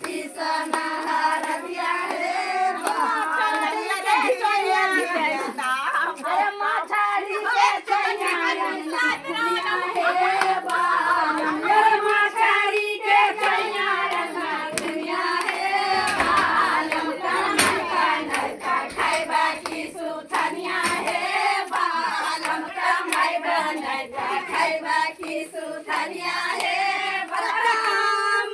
पिसना हरदिया रे मछाड़ी के चैया अरे मछाड़ी के चैया हे बालम अरे मछाड़ी के चैया दुनिया हे बालम खाइबा की सुथनिया हे बालम कमाई बनाई खाइबा की सुथनिया हे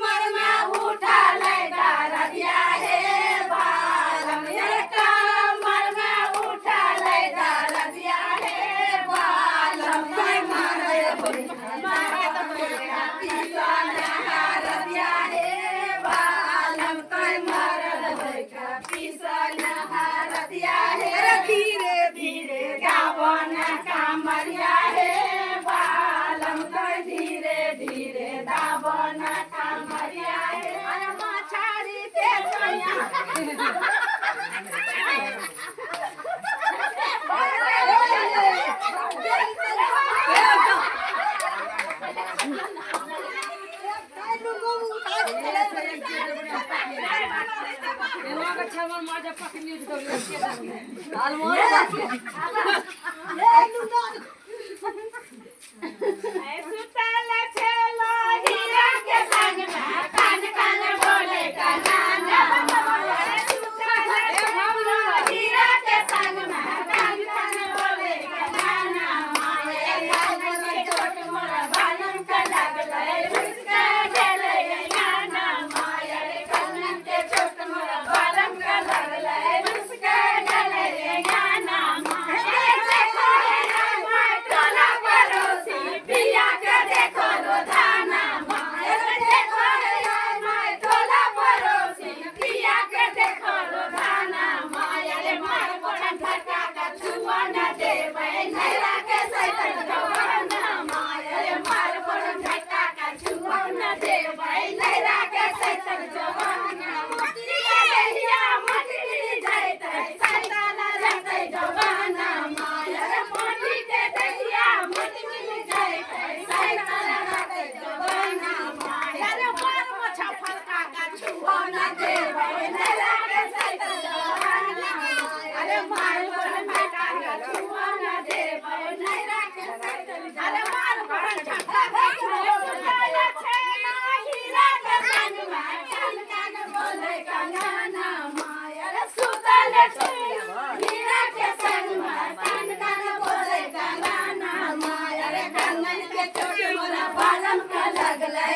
मरमा उठा लै दरदिया हे बालम मरमा उठा लै दरदिया हे बालम पिसना हरदिया हे बालम मरद पिसना हरदिया हे धीरे धीरे गावन कामरिया हे बालम धीरे धीरे दावन कामरिया हे अरे मछाड़ी के चैया सुतल छेलो हीरा के संग में कान कान बोले कनाना सुतल छेलो हीरा के संग में कान कान बोले कनाना माये कान के चोट मोरा बालम का लगले उसका गले नाना माये कान के चोट मोरा बालम का लगले उसका गले नाना माये देखो मैं टोला पड़ोसी पिया के देखो रोजाना माये देखो मैं टोला पड़ोसी पिया के देखो रोजाना माये रे मार बोलन धक्का का छुआ न देवे नैरा के सैतन जवाना माये रे मार बोलन धक्का का छुआ न देवे नैरा के सैतन जवाना हिया मटकी जाइते सैतन रहते जवाना माये रे मोटी के देखिया मटकी जाइते सैतन रहते जवाना माये रे मार मछा फलका का छुआ न देवे नैरा के सैतन जवाना अरे मार बोलन धक्का का छुआ न देवे नैरा के सैतन अरे मार बोलन धक्का का छुआ न छेना हीरा के संग में कान कान बोले कनाना माया रे सुतल छेना हीरा के संग में कान कान बोले कनाना माया रे कंगन के चोट मोरा बालम का लगले